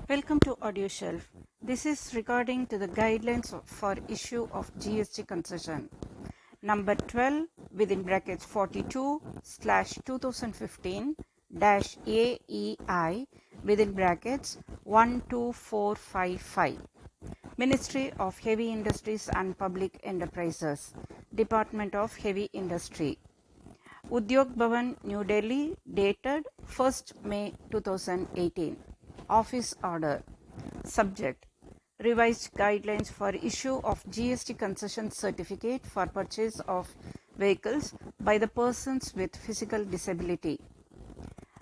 Welcome to Audio Shelf. This is regarding to the guidelines for issue of GST concession. Number 12 within brackets 42/2015-AEI within brackets 12455. Ministry of Heavy Industries and Public Enterprises, Department of Heavy Industry. Udyog Bhavan, New Delhi, dated 1st May 2018. Office Order. Subject: Revised Guidelines for Issue of GST Concession Certificate for Purchase of Vehicles by the Persons with Physical Disability.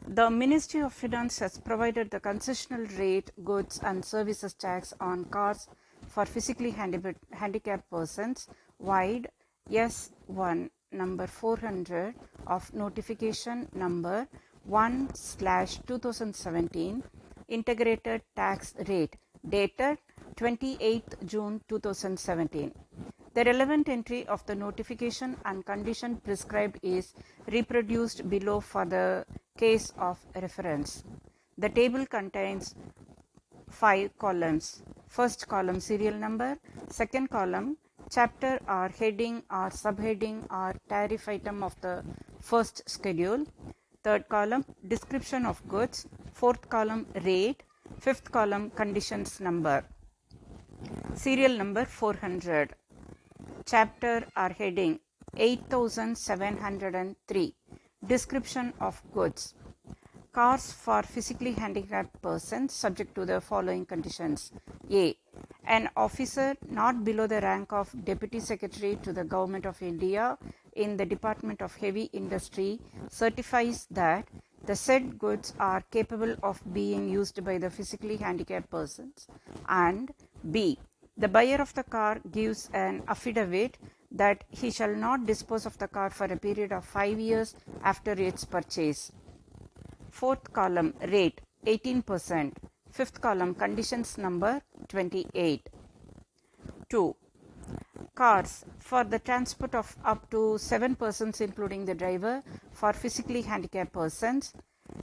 The Ministry of Finance has provided the concessional rate, goods and services tax on cars for physically handicapped persons, wide S1 number 400 of notification number 1/2017 integrated tax rate dated 28th June 2017. The relevant entry of the notification and condition prescribed is reproduced below for the case of reference. The table contains 5 columns. First column serial number, second column chapter or heading or subheading or tariff item of the first schedule, third column description of goods, fourth column rate, fifth column conditions number. Serial number 400. Chapter or heading 8703. Description of goods. Cars for physically handicapped persons subject to the following conditions. A. An officer not below the rank of Deputy Secretary to the Government of India in the Department of Heavy Industry certifies that the said goods are capable of being used by the physically handicapped persons, and B. The buyer of the car gives an affidavit that he shall not dispose of the car for a period of 5 years after its purchase. Fourth column rate 18%. Fifth column conditions number 28. 2. Cars for the transport of up to 7 persons including the driver for physically handicapped persons,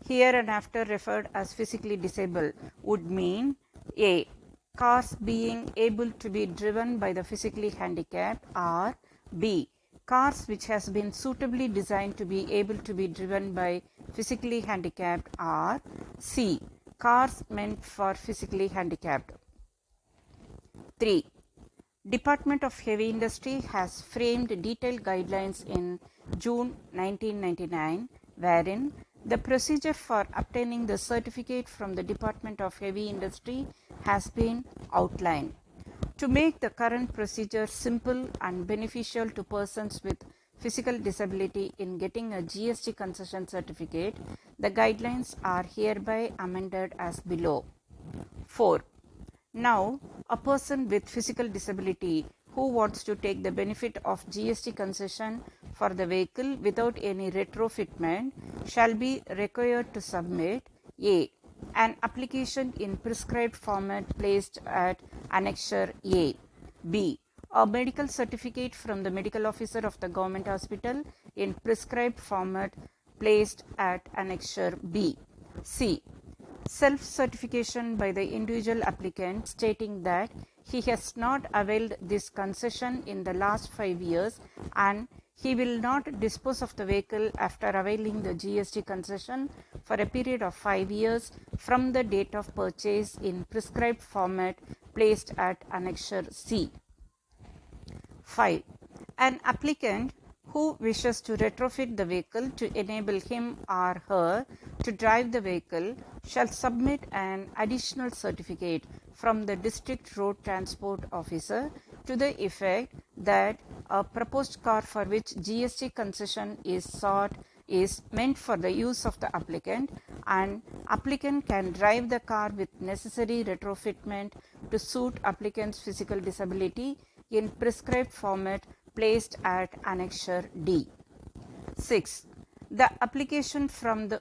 here and after referred as physically disabled, would mean A. Cars being able to be driven by the physically handicapped, or B. Cars which has been suitably designed to be able to be driven by physically handicapped, or C. Cars meant for physically handicapped. 3. Department of Heavy Industry has framed detailed guidelines in June 1999, wherein the procedure for obtaining the certificate from the Department of Heavy Industry has been outlined. To make the current procedure simple and beneficial to persons with physical disability in getting a GST concession certificate, the guidelines are hereby amended as below. 4. Now, a person with physical disability who wants to take the benefit of GST concession for the vehicle without any retrofitment shall be required to submit A. An application in prescribed format placed at Annexure A. B. A medical certificate from the medical officer of the government hospital in prescribed format placed at Annexure B. C. Self-certification by the individual applicant stating that he has not availed this concession in the last 5 years and he will not dispose of the vehicle after availing the GST concession for a period of 5 years from the date of purchase in prescribed format placed at Annexure C. 5. An applicant who wishes to retrofit the vehicle to enable him or her to drive the vehicle shall submit an additional certificate from the District Road Transport Officer to the effect that a proposed car for which GST concession is sought is meant for the use of the applicant, and applicant can drive the car with necessary retrofitment to suit applicant's physical disability in prescribed format placed at Annexure D. 6. The application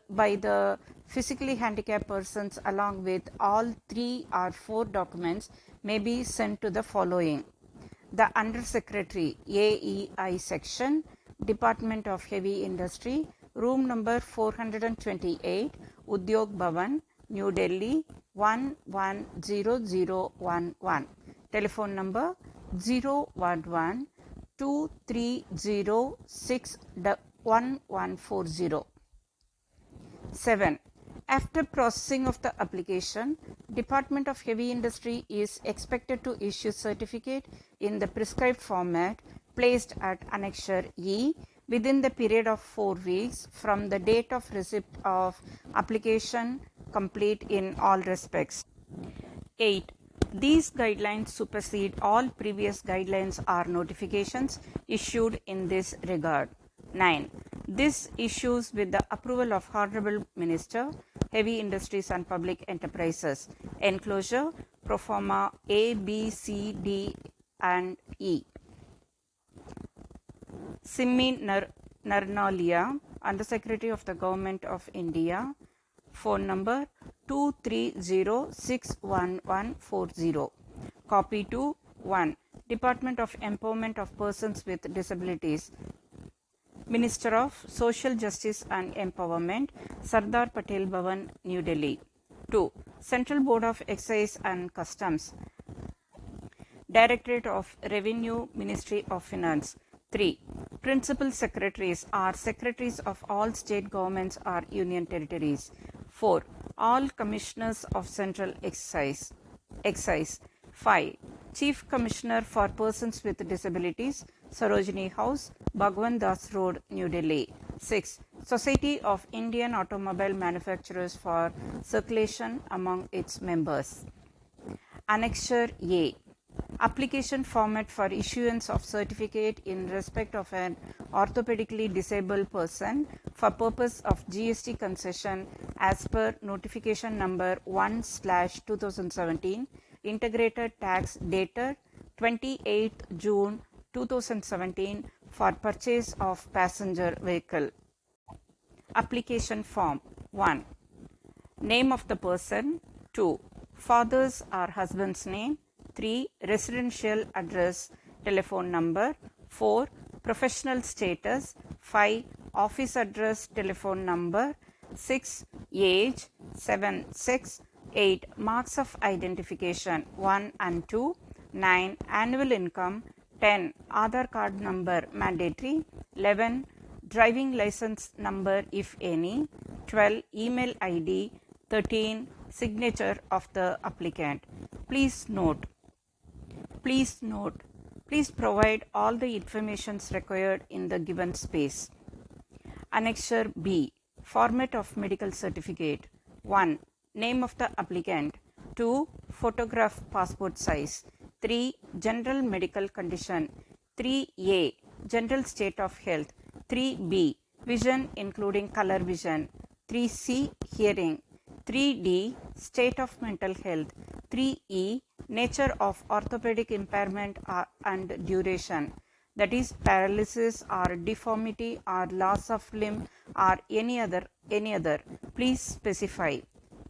by the physically handicapped persons along with all 3 or 4 documents may be sent to the following: the Under Secretary AEI Section, Department of Heavy Industry, room number 428, Udyog Bhavan, New Delhi, 110011. Telephone number 011 230 1140. 7. After processing of the application, Department of Heavy Industry is expected to issue certificate in the prescribed format placed at Annexure E within the period of 4 weeks from the date of receipt of application complete in all respects. 8. These guidelines supersede all previous guidelines or notifications issued in this regard. 9. This issues with the approval of Honorable Minister, Heavy Industries and Public Enterprises. Enclosure, pro forma A, B, C, D and E. Simmi Narnalia, Under Secretary of the Government of India. Phone number 230-61140. Copy to 1. Department of Empowerment of Persons with Disabilities. Minister of Social Justice and Empowerment, Sardar Patel Bhavan, New Delhi. 2. Central Board of Excise and Customs, Directorate of Revenue, Ministry of Finance. 3. Principal Secretaries are Secretaries of all state governments or union territories. 4. All Commissioners of Central Excise. 5. Chief Commissioner for Persons with Disabilities, Sarojini House, Bhagwan Das Road, New Delhi. 6. Society of Indian Automobile Manufacturers for circulation among its members. Annexure A. Application format for issuance of certificate in respect of an orthopedically disabled person for purpose of GST concession as per notification number 1/2017, integrated tax dated 28th June 2017 for purchase of passenger vehicle. Application form. 1. Name of the person. 2. Father's or husband's name. 3. Residential address, telephone number. 4. Professional status. 5. Office address, telephone number. 6. Age. 7. Sex. 8. Marks of identification 1 and 2. 9. Annual income. 10. Aadhaar card number mandatory. 11. Driving license number if any. 12. Email ID. 13. Signature of the applicant. Please provide all the informations required in the given space. Annexure B. Format of medical certificate. 1. Name of the applicant. 2. Photograph passport size. 3. General medical condition. 3A. General state of health. 3B. Vision including color vision. 3C. Hearing. 3D. State of mental health. 3E. Nature of orthopedic impairment and duration, that is paralysis or deformity or loss of limb or any other. Please specify.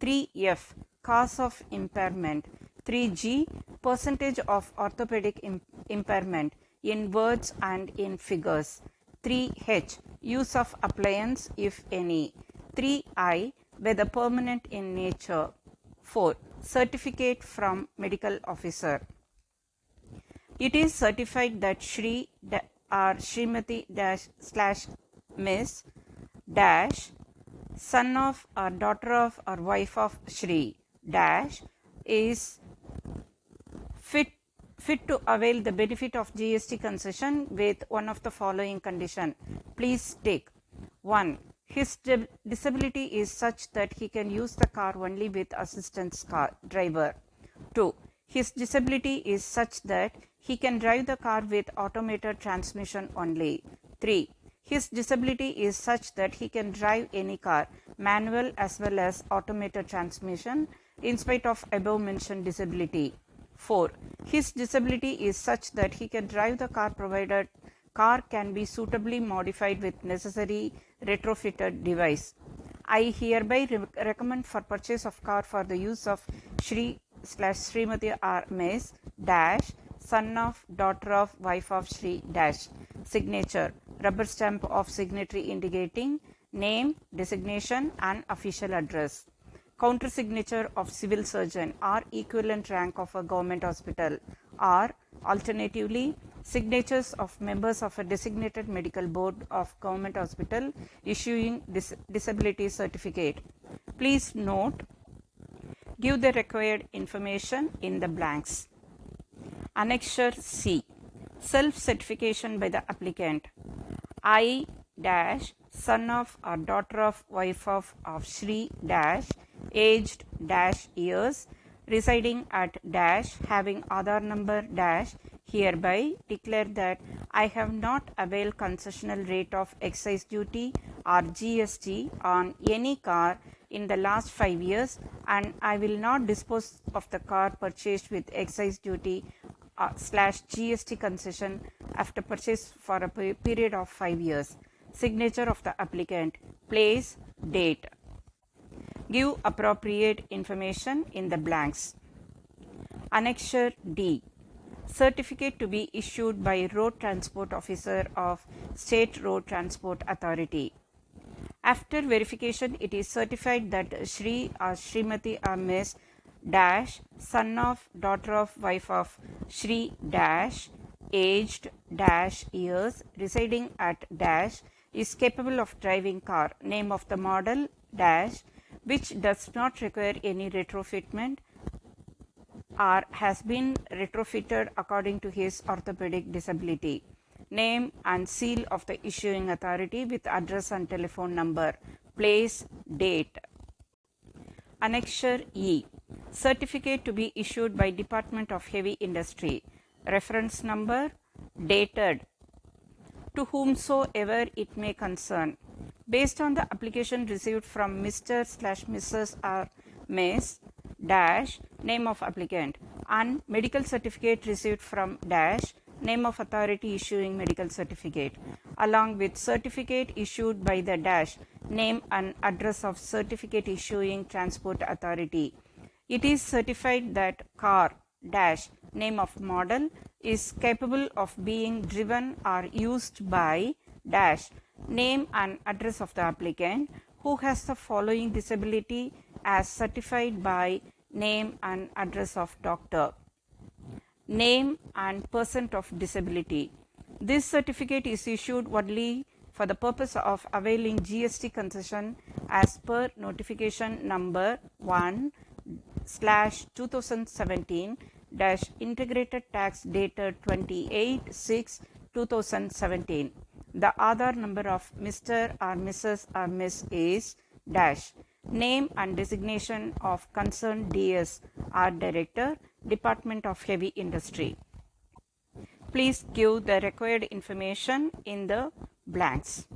3F. Cause of impairment. 3G. Percentage of orthopedic impairment in words and in figures. 3H. Use of appliance if any. 3I. Whether permanent in nature. 4. Certificate from medical officer. It is certified that Shri or Srimati / Miss son of or daughter of or wife of Shri is fit to avail the benefit of GST concession with one of the following condition. Please take. 1. His disability is such that he can use the car only with assistance driver. 2. His disability is such that he can drive the car with automated transmission only. 3. His disability is such that he can drive any car, manual as well as automated transmission, in spite of above mentioned disability. 4. His disability is such that he can drive the car provided car can be suitably modified with necessary retrofitted device. I hereby recommend for purchase of car for the use of Shri / Srimati or Miss son of, daughter of, wife of Shri signature, rubber stamp of signatory indicating name, designation and official address. countersignature of civil surgeon or equivalent rank of a government hospital, or alternatively signatures of members of a designated medical board of government hospital issuing disability certificate. Please note, give the required information in the blanks. Annexure C. Self-certification by the applicant. I dash son of or daughter of wife of Shri dash aged dash years residing at dash having Aadhaar number dash hereby declare that I have not availed concessional rate of excise duty or GST on any car in the last 5 years, and I will not dispose of the car purchased with excise duty /GST concession after purchase for a period of 5 years. Signature of the applicant. Place, date. Give appropriate information in the blanks. Annexure D. Certificate to be issued by Road Transport Officer of State Road Transport Authority. After verification, it is certified that Shri or Srimati or Ms. dash son of daughter of wife of Shri dash aged dash years residing at dash is capable of driving car, name of the model dash, which does not require any retrofitment or has been retrofitted according to his orthopedic disability. Name and seal of the issuing authority with address and telephone number. Place, date. Annexure E. Certificate to be issued by Department of Heavy Industry. Reference number, dated. To whomsoever it may concern. Based on the application received from Mr/Mrs. or Ms. dash name of applicant and medical certificate received from dash name of authority issuing medical certificate, along with certificate issued by the dash name and address of certificate issuing transport authority. It is certified that car dash name of model is capable of being driven or used by dash name and address of the applicant who has the following disability as certified by name and address of doctor. Name and percent of disability. This certificate is issued only for the purpose of availing GST concession as per notification number 1/2017 integrated tax dated 28/6/2017. The Aadhaar number of Mr. or Mrs. or Ms. is dash name and designation of concerned DS or Director, Department of Heavy Industry. Please give the required information in the blanks.